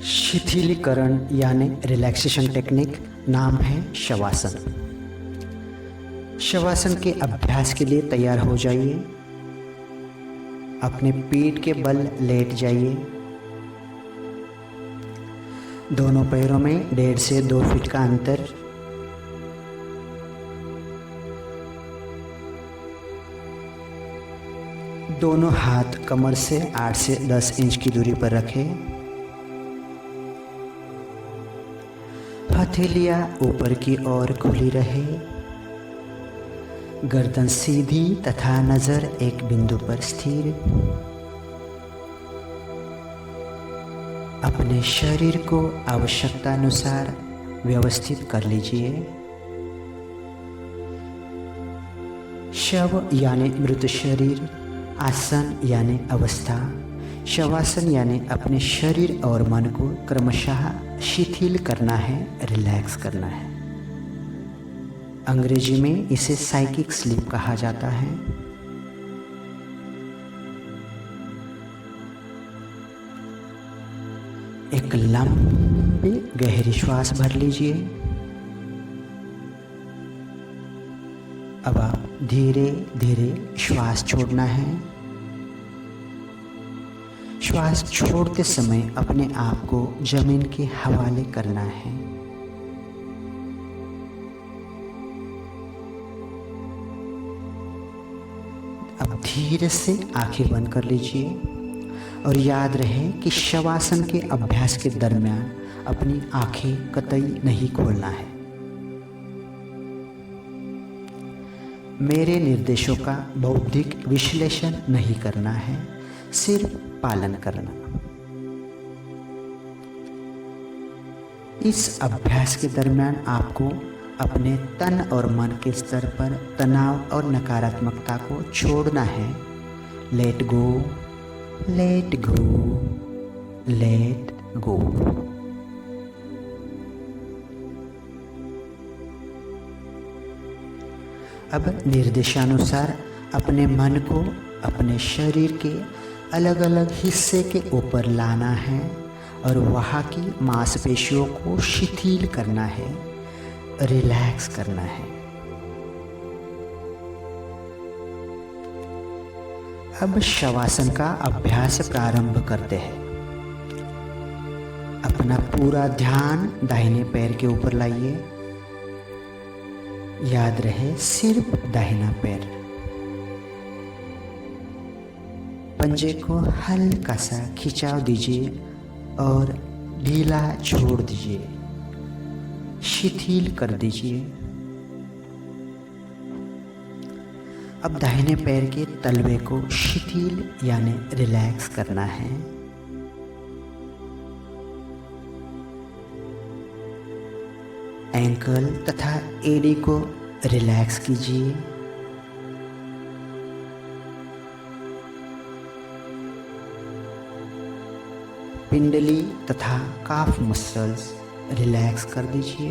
शिथिलीकरण यानी relaxation technique नाम है शवासन। शवासन के अभ्यास के लिए तैयार हो जाइए। अपने पीठ के बल लेट जाइए। दोनों पैरों में 1.5 से 2 फीट का अंतर। दोनों हाथ कमर से 8 से 10 इंच की दूरी पर रखें। हथेलियां ऊपर की ओर खुली रहे। गर्दन सीधी तथा नजर एक बिंदु पर स्थिर। अपने शरीर को आवश्यकता अनुसार व्यवस्थित कर लीजिए। शव यानी मृत शरीर, आसन यानी अवस्था, शवासन यानी अपने शरीर और मन को क्रमशः शिथिल करना है, रिलैक्स करना है। अंग्रेजी में इसे साइकिक स्लीप कहा जाता है। एक लंबी गहरी श्वास भर लीजिए। अब आप धीरे धीरे श्वास छोड़ना है। श्वास छोड़ते समय अपने आप को जमीन के हवाले करना है। अब धीरे से आंखें बंद कर लीजिए और याद रहे कि शवासन के अभ्यास के दरमियान अपनी आंखें कतई नहीं खोलना है। मेरे निर्देशों का बौद्धिक विश्लेषण नहीं करना है, सिर्फ पालन करना। इस अभ्यास के दरमियान आपको अपने तन और मन के स्तर पर तनाव और नकारात्मकता को छोड़ना है। Let go, let go, let go. अब निर्देशानुसार अपने मन को अपने शरीर के अलग अलग हिस्से के ऊपर लाना है और वहाँ की मांसपेशियों को शिथिल करना है, रिलैक्स करना है। अब शवासन का अभ्यास प्रारंभ करते हैं। अपना पूरा ध्यान दाहिने पैर के ऊपर लाइए। याद रहे सिर्फ दाहिना पैर। पंजे को हल्का सा खिंचाव दीजिए और ढीला छोड़ दीजिए, शिथिल कर दीजिए। अब दाहिने पैर के तलवे को शिथिल यानी रिलैक्स करना है। एंकल तथा एड़ी को रिलैक्स कीजिए। पिंडली तथा काफ मसल्स रिलैक्स कर दीजिए।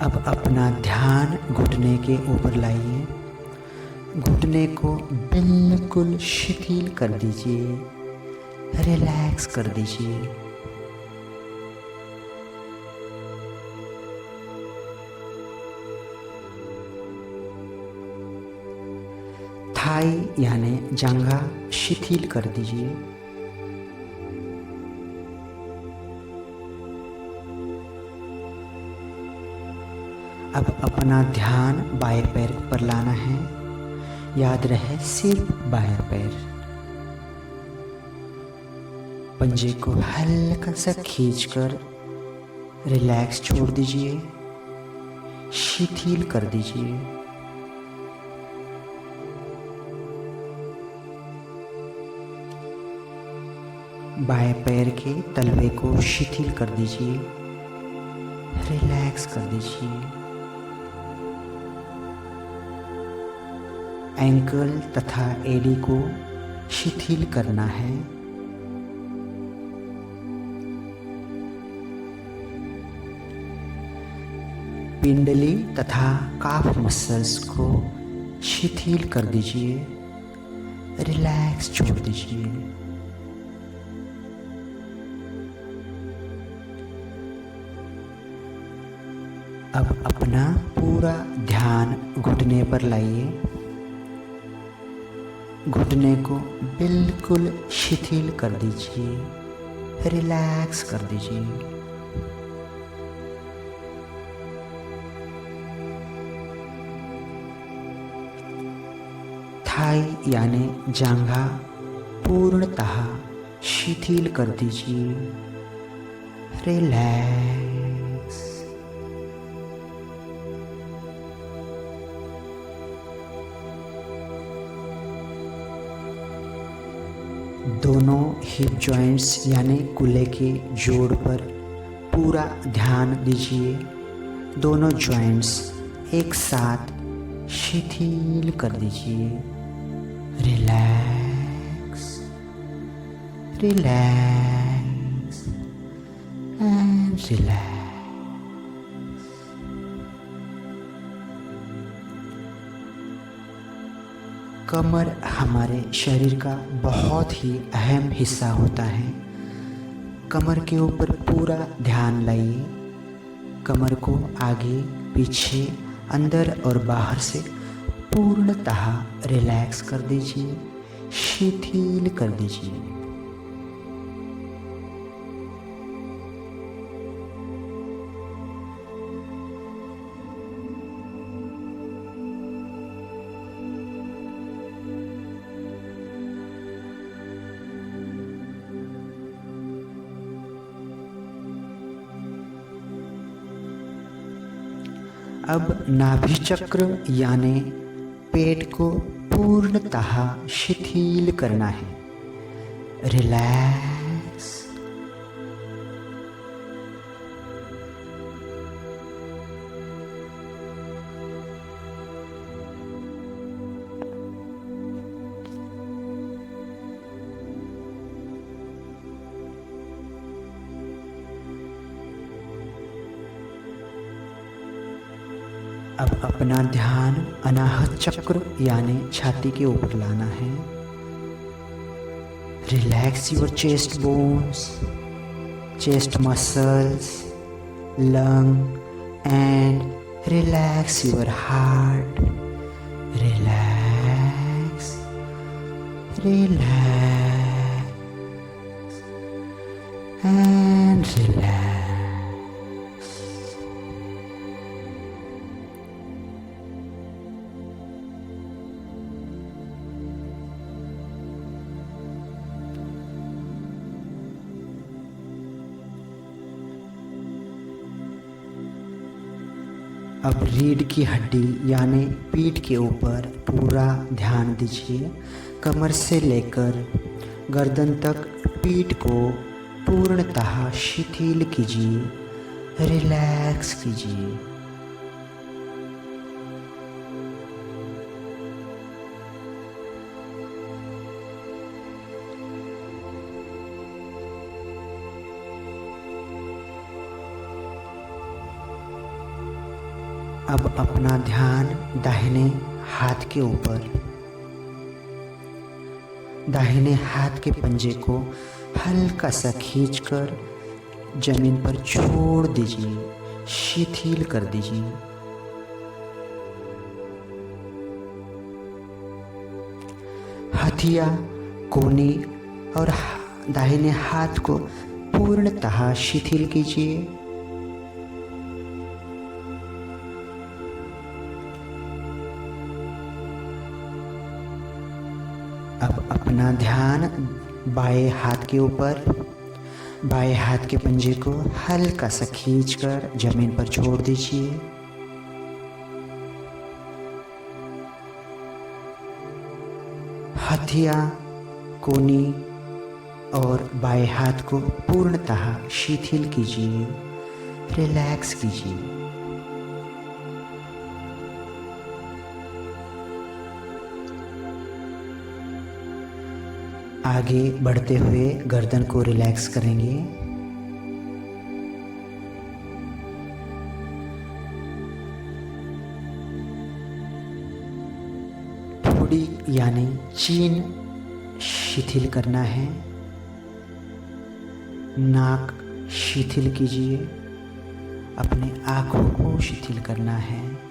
अब अपना ध्यान घुटने के ऊपर लाइए। घुटने को बिल्कुल शिथिल कर दीजिए, रिलैक्स कर दीजिए। थाई यानी जांघा शिथिल कर दीजिए। अब अपना ध्यान बाएं पैर पर लाना है। याद रहे सिर्फ बाएं पैर। पंजे को हल्का सा खींचकर रिलैक्स छोड़ दीजिए, शिथिल कर दीजिए। बाएं पैर के तलवे को शिथिल कर दीजिए, रिलैक्स कर दीजिए। एंकल तथा एड़ी को शिथिल करना है। पिंडली तथा काफ मसल्स को शिथिल कर दीजिए, रिलैक्स छोड़ दीजिए। अब अपना पूरा ध्यान घुटने पर लाइए। घुटने को बिल्कुल शिथिल कर दीजिए, रिलैक्स कर दीजिए। थाई यानी जांघा पूर्णतः शिथिल कर दीजिए, रिलैक्स। दोनों हिप जॉइंट्स यानी कूल्हे के जोड़ पर पूरा ध्यान दीजिए। दोनों जॉइंट्स एक साथ शिथिल कर दीजिए, रिलैक्स, रिलैक्स एंड रिलैक्स। कमर हमारे शरीर का बहुत ही अहम हिस्सा होता है। कमर के ऊपर पूरा ध्यान लाइए। कमर को आगे पीछे अंदर और बाहर से पूर्णतः रिलैक्स कर दीजिए, शिथिल कर दीजिए। अब नाभि चक्र यानी पेट को पूर्णतः शिथिल करना है, रिलैक्स। अब अपना ध्यान अनाहत चक्र यानी छाती के ऊपर लाना है। Relax your chest bones, chest muscles, lung and relax your heart. Relax, relax and relax. अब रीढ़ की हड्डी यानी पीठ के ऊपर पूरा ध्यान दीजिए। कमर से लेकर गर्दन तक पीठ को पूर्णतः शिथिल कीजिए, रिलैक्स कीजिए। अब अपना ध्यान दाहिने हाथ के ऊपर। दाहिने हाथ के पंजे को हल्का सा खींचकर जमीन पर छोड़ दीजिए, शिथिल कर दीजिए। हथिया, कोहनी और दाहिने हाथ को पूर्णतः शिथिल कीजिए। अब अपना ध्यान बाएं हाथ के ऊपर। बाएं हाथ के पंजे को हल्का सा खींचकर जमीन पर छोड़ दीजिए। हथिया, कोहनी और बाएं हाथ को पूर्णतः शिथिल कीजिए, रिलैक्स कीजिए। आगे बढ़ते हुए गर्दन को रिलैक्स करेंगे। ठोड़ी यानी चीन शिथिल करना है। नाक शिथिल कीजिए। अपने आँखों को शिथिल करना है।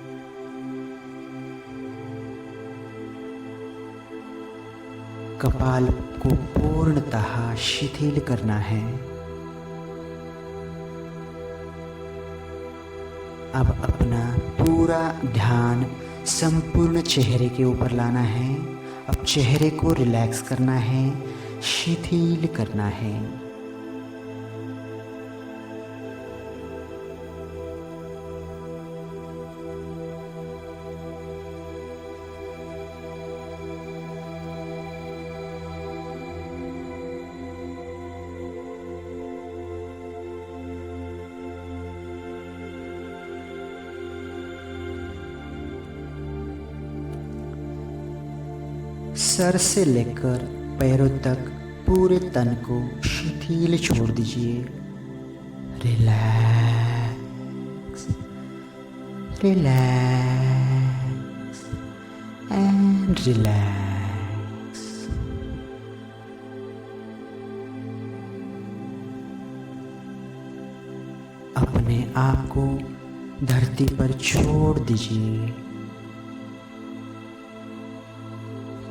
कपाल को पूर्णतः शिथिल करना है। अब अपना पूरा ध्यान संपूर्ण चेहरे के ऊपर लाना है। अब चेहरे को रिलैक्स करना है, शिथिल करना है। सर से लेकर पैरों तक पूरे तन को शिथिल छोड़ दीजिए। Relax, relax and relax. अपने आप को धरती पर छोड़ दीजिए।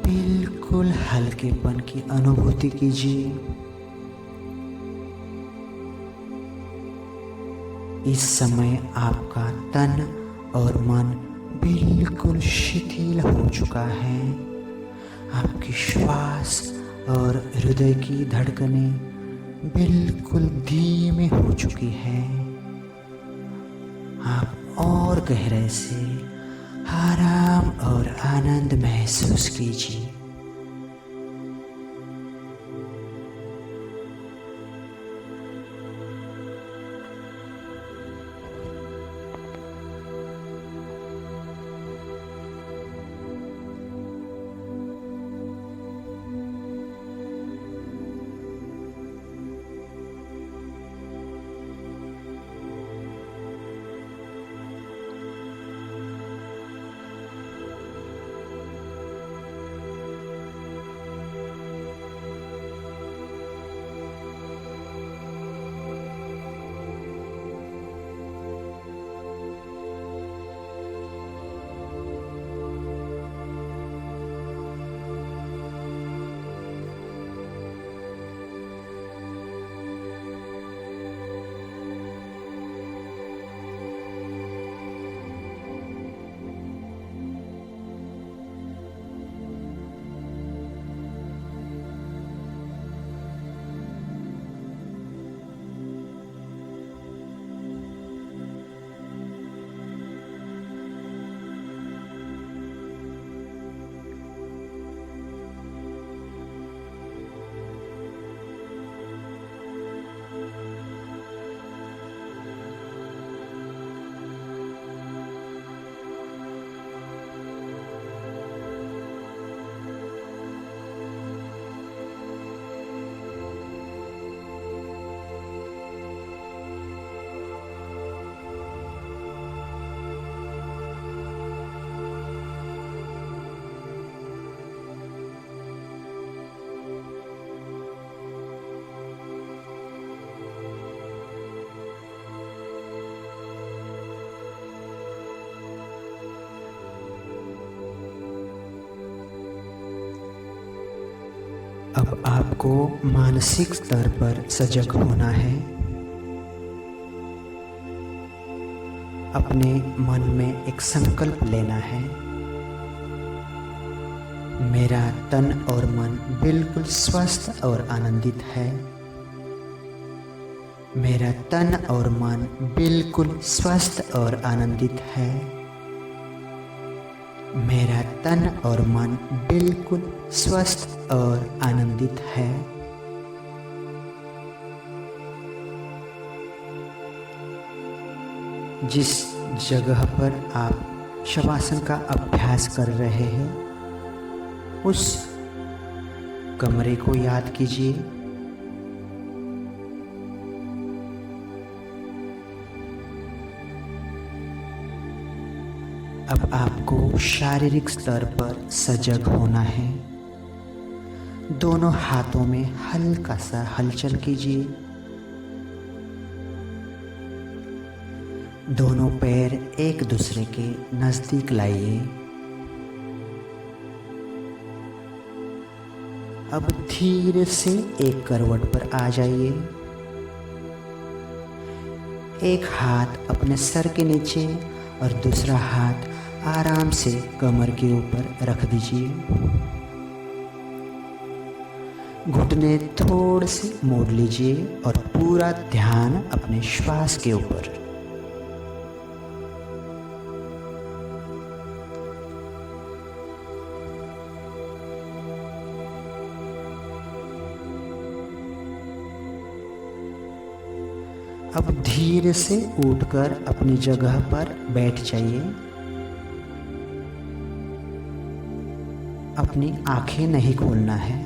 बिल्कुल हल्केपन की अनुभूति कीजिए। इस समय आपका तन और मन बिल्कुल शिथिल हो चुका है। आपकी श्वास और हृदय की धड़कनें बिल्कुल धीमी हो चुकी हैं। आप और गहराई से आराम और आनंद महसूस कीजिए। अब आपको मानसिक स्तर पर सजग होना है। अपने मन में एक संकल्प लेना है। मेरा तन और मन बिल्कुल स्वस्थ और आनंदित है। मेरा तन और मन बिल्कुल स्वस्थ और आनंदित है। मेरा तन और मन बिल्कुल स्वस्थ और आनंदित है। जिस जगह पर आप शवासन का अभ्यास कर रहे हैं उस कमरे को याद कीजिए। अब आपको शारीरिक स्तर पर सजग होना है। दोनों हाथों में हल्का सा हलचल कीजिए। दोनों पैर एक दूसरे के नज़दीक लाइए। अब धीरे से एक करवट पर आ जाइए। एक हाथ अपने सर के नीचे और दूसरा हाथ आराम से कमर के ऊपर रख दीजिए। घुटने थोड़े से मोड़ लीजिए और पूरा ध्यान अपने श्वास के ऊपर। अब धीरे से उठकर अपनी जगह पर बैठ जाइए। अपनी आंखें नहीं खोलना है।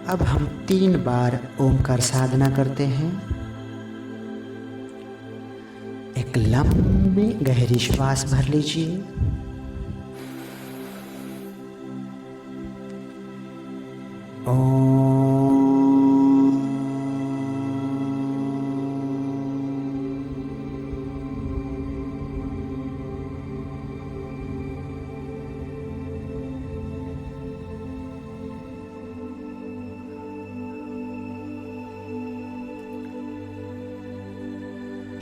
अब हम 3 बार ओमकार साधना करते हैं। एक लंबी गहरी श्वास भर लीजिए।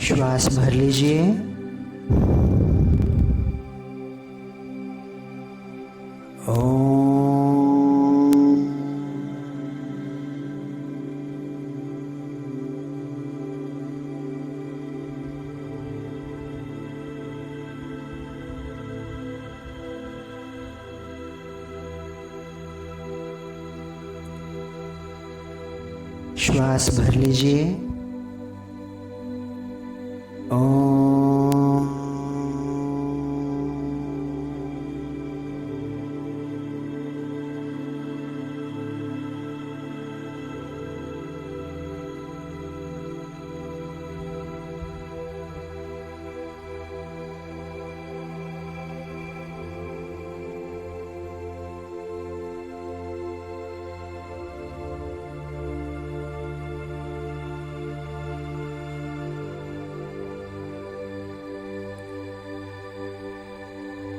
श्वास भर लीजिए। श्वास भर लीजिए।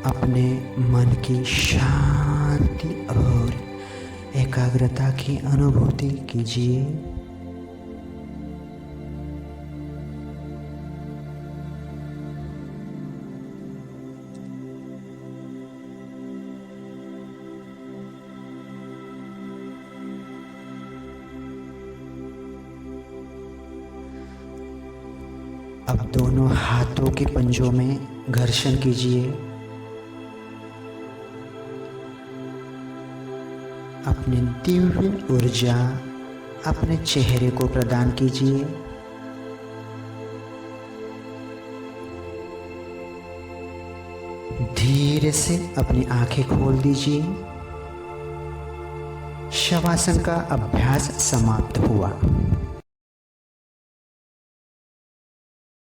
अपने मन की शांति और एकाग्रता की अनुभूति कीजिए। अब दोनों हाथों के पंजों में घर्षण कीजिए। अपनी दिव्य ऊर्जा अपने चेहरे को प्रदान कीजिए। धीरे से अपनी आंखें खोल दीजिए। शवासन का अभ्यास समाप्त हुआ।